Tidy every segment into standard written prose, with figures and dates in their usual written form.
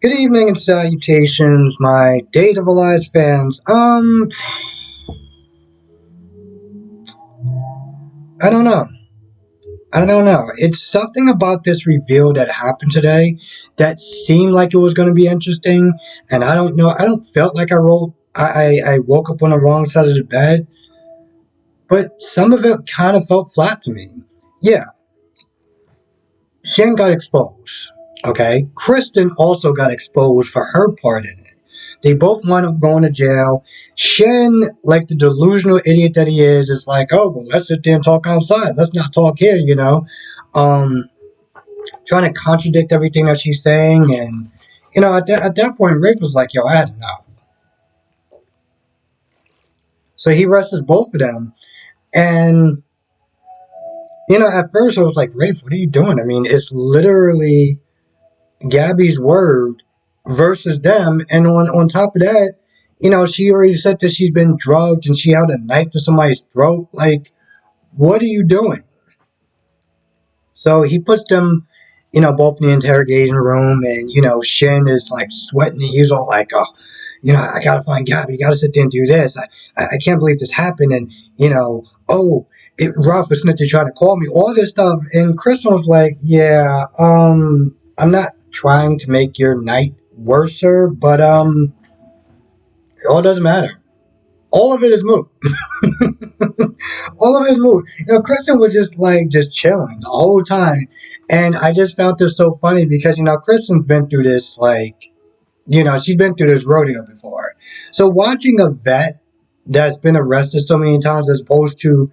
Good evening and salutations, my Days of Our Lives fans. I don't know. I don't know. It's something about this reveal that happened today that seemed like it was going to be interesting, and I don't know. I don't felt like I rolled. I woke up on the wrong side of the bed, but some of it kind of felt flat to me. Yeah, Shin got exposed. Okay, Kristen also got exposed for her part in it. They both wind up going to jail. Shin, like the delusional idiot that he is like, oh well, let's sit there and talk outside. Let's not talk here, Um, trying to contradict everything that she's saying, and at that point, Rafe was like, yo, I had enough. So he arrests both of them, and at first I was like, Rafe, what are you doing? I mean, it's literally Gabby's word versus them. And on top of that, she already said that she's been drugged and she held a knife to somebody's throat. Like, what are you doing? So he puts them, both in the interrogation room, and Shin is like sweating. And he's all like, "Oh, I gotta find Gabby. Gotta sit there and do this. I can't believe this happened." And oh, Ralph was Smith trying to call me. All this stuff, and Kristen was like, "Yeah, I'm not trying to make your night worser, but it all doesn't matter. All of it is moot." All of it is moot. Kristen was just chilling the whole time, and I just found this so funny because Kristen's been through this she's been through this rodeo before. So watching a vet that's been arrested so many times as opposed to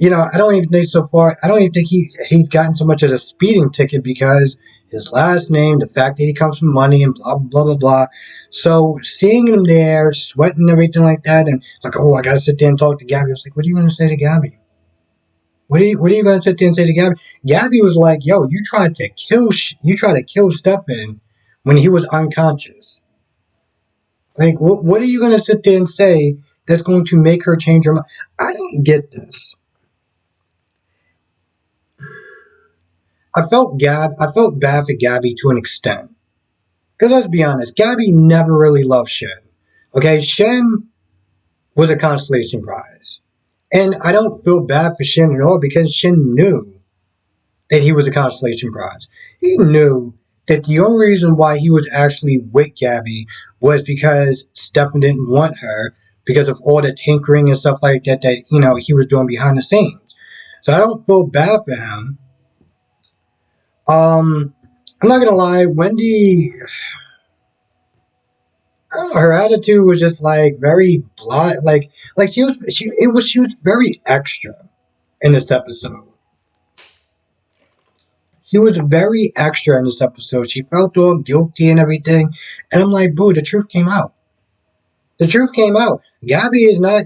I don't even think so far. I don't even think he's gotten so much as a speeding ticket because his last name, the fact that he comes from money, and blah blah blah blah. So seeing him there, sweating and everything like that, and like, oh, I gotta sit there and talk to Gabby. I was like, what are you gonna say to Gabby? What are you gonna sit there and say to Gabby? Gabby was like, yo, you tried to kill Stefan when he was unconscious. Like, what are you gonna sit there and say that's going to make her change her mind? I don't get this. I felt bad for Gabby to an extent. Because let's be honest, Gabby never really loved Shen. Okay, Shen was a constellation prize. And I don't feel bad for Shen at all because Shen knew that he was a constellation prize. He knew that the only reason why he was actually with Gabby was because Stefan didn't want her because of all the tinkering and stuff like that he was doing behind the scenes. So I don't feel bad for him. I'm not gonna lie, Wendy, I don't know, her attitude was just like very blah, like she was very extra in this episode. She was very extra in this episode. She felt all guilty and everything, and I'm like, boo, the truth came out. The truth came out. Gabby's not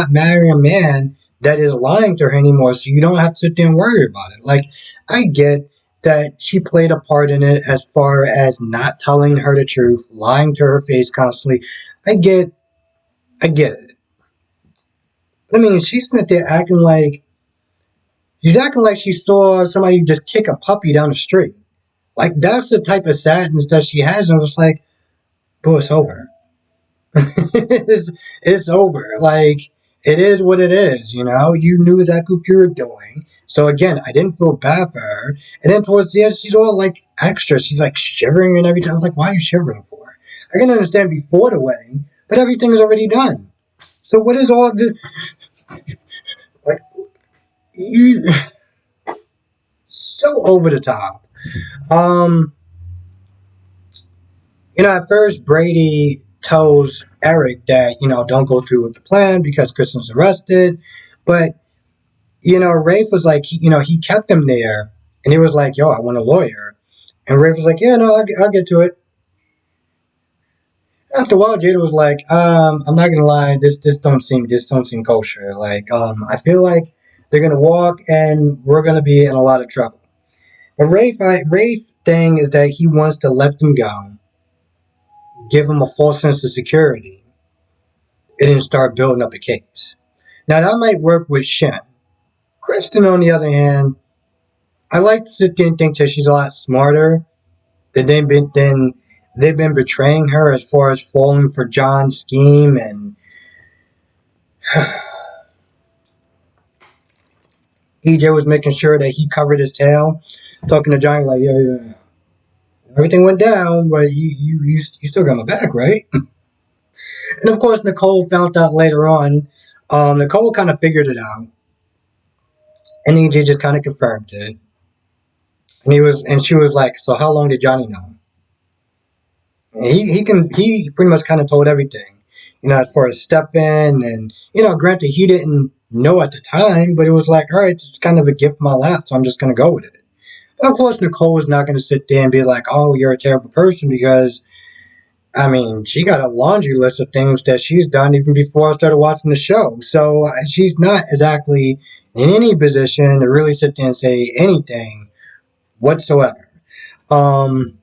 marrying a man that is lying to her anymore, so you don't have to sit there and worry about it. Like, I get that she played a part in it as far as not telling her the truth, lying to her face constantly. I get it. I mean, she's sitting there acting like she saw somebody just kick a puppy down the street. Like, that's the type of sadness that she has, and I was like, boo, it's over. it's over. Like, it is what it is, You knew exactly what you were doing. So again, I didn't feel bad for her. And then towards the end, she's all like extra. She's like shivering and everything. I was like, why are you shivering for? I can understand before the wedding, but everything is already done. So what is all this? Like, you so over the top. Um, at first Brady tells Eric that, don't go through with the plan because Kristen's arrested. But Rafe was like, he kept him there, and he was like, yo, I want a lawyer. And Rafe was like, yeah, no, I'll get to it. After a while, Jada was like, I'm not gonna lie, this don't seem kosher. Like, I feel like they're gonna walk, and we're gonna be in a lot of trouble. But Rafe thing is that he wants to let them go, give them a false sense of security, and then start building up a case. Now that might work with Shen. Kristen, on the other hand, I like to sit there and think that she's a lot smarter than they've been betraying her as far as falling for John's scheme, and EJ was making sure that he covered his tail, talking to Johnny like, yeah, yeah, everything went down, but you still got my back, right? And of course, Nicole found out later on. Nicole kind of figured it out, and EJ just kind of confirmed it. And she was like, "So how long did Johnny know?" And he pretty much kind of told everything, as far as Stefan, and granted he didn't know at the time, but it was like, all right, this is kind of a gift from my lap, so I'm just gonna go with it. But of course, Nicole is not gonna sit there and be like, "Oh, you're a terrible person," because I mean, she got a laundry list of things that she's done even before I started watching the show. So she's not exactly in any position to really sit there and say anything whatsoever. Um,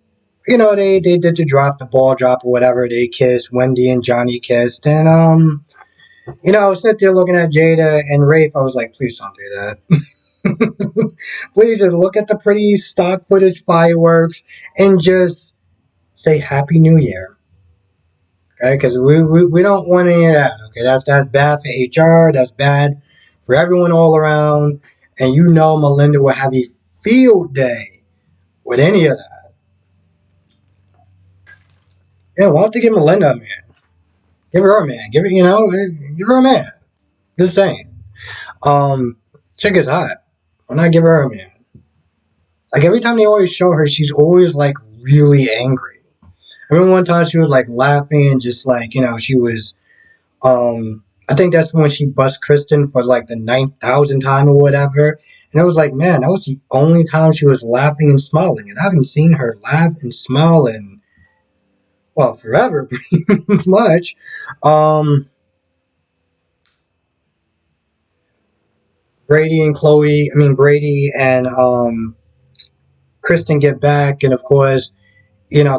they did the ball drop or whatever. They kissed. Wendy and Johnny kissed. And, I was sitting there looking at Jada and Rafe. I was like, please don't do that. Please just look at the pretty stock footage fireworks and just say Happy New Year. Okay, because we don't want any of that. Okay, that's bad for HR. That's bad for everyone all around. And Melinda will have a field day with any of that. Yeah, why don't you give Melinda a man? Give her a man. Give her a man. Just saying. Um, Chick is hot. Why not give her a man? Like every time they always show her, she's always like really angry. I remember one time she was like laughing and just like she was. I think that's when she bust Kristen for like the 9,000th time or whatever. And I was like, man, that was the only time she was laughing and smiling. And I haven't seen her laugh and smile in, well, forever, pretty much. Um, Brady and Kristen get back. And of course,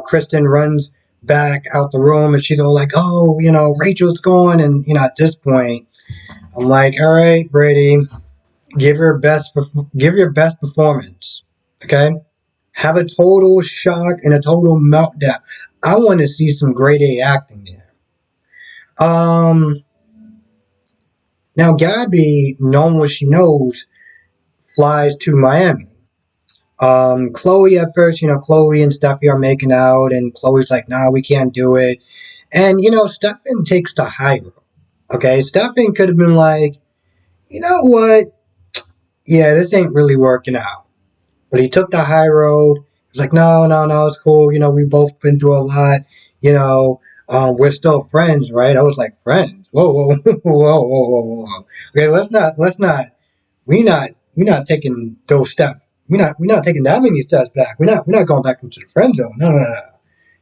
Kristen runs back out the room and she's all like, oh, Rachel's gone. And, at this point, I'm like, all right, Brady, give your best performance. Okay? Have a total shock and a total meltdown. I want to see some grade A acting there. Now Gabby, knowing what she knows, flies to Miami. Chloe at first, Chloe and Steffi are making out, and Chloe's like, nah, we can't do it. And, Stefan takes the high road. Okay, Stefan could have been like, you know what? Yeah, this ain't really working out. But he took the high road. He was like, no, no, no, it's cool. We've both been through a lot. We're still friends, right? I was like, friends? Whoa, whoa, whoa, whoa, whoa, whoa. Okay, we're not taking those steps. We're not taking that many steps back. We're not going back into the friend zone. No, no, no, no.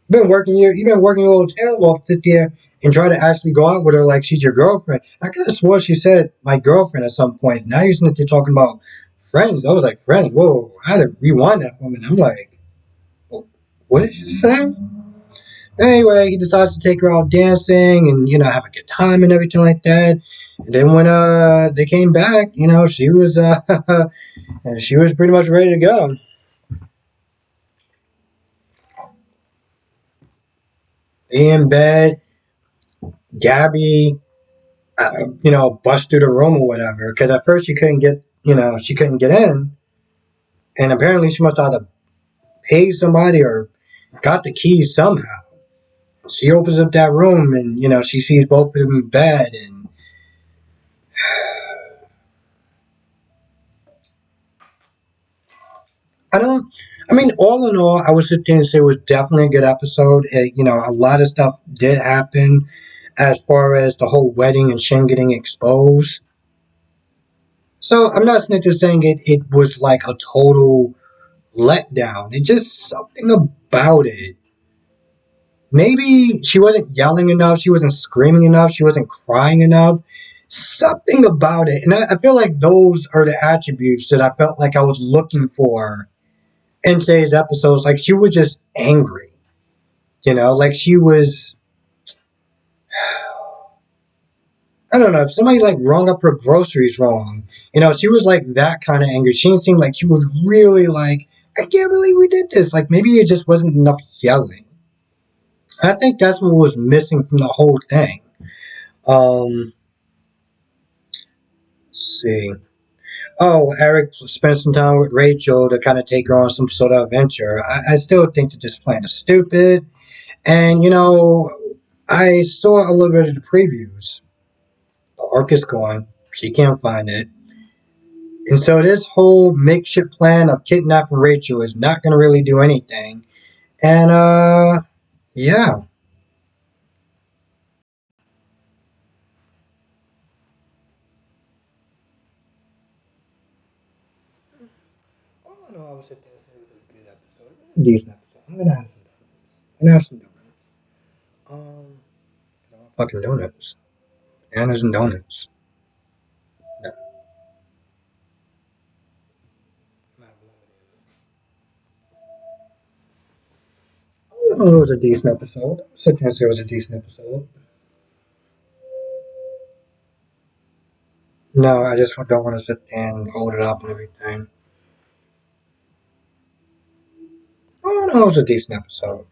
You've been working your little tail off, sit there and try to actually go out with her like she's your girlfriend. I could have swore she said my girlfriend at some point. Now you're sitting there talking about friends. I was like, friends. Whoa, I had to rewind that for a minute. I'm like, what did you say? Anyway, he decides to take her out dancing and have a good time and everything like that. And then when they came back, she was and she was pretty much ready to go. In bed, Gabby, bust through the room or whatever. Because at first she couldn't get in, and apparently she must have paid somebody or got the keys somehow. She opens up that room and she sees both of them in bed, and I don't. I mean, all in all, I would sit there and say it was definitely a good episode. A lot of stuff did happen as far as the whole wedding and Shin getting exposed. So I'm not just saying it was like a total letdown. It's just something about it. Maybe she wasn't yelling enough, she wasn't screaming enough, she wasn't crying enough. Something about it. And I feel like those are the attributes that I felt like I was looking for in today's episodes. Like she was just angry. Like she was, I don't know, if somebody like rung up her groceries wrong, she was like that kind of angry. She didn't seem like she was really like, I can't believe we did this. Like maybe it just wasn't enough yelling. I think that's what was missing from the whole thing. Um, let's see. Oh, Eric spent some time with Rachel to kind of take her on some sort of adventure. I still think that this plan is stupid. And, I saw a little bit of the previews. The arc is gone. She can't find it. And so this whole makeshift plan of kidnapping Rachel is not going to really do anything. And, yeah. All I know, I was sitting there and it was a good episode. A decent episode. I'm going to have some donuts. I'm going to have some donuts. Um, fucking donuts. Bananas and donuts. Yeah. It was a decent episode. I can't say it was a decent episode. No, I just don't want to sit there and hold it up and everything. Oh no, it was a decent episode.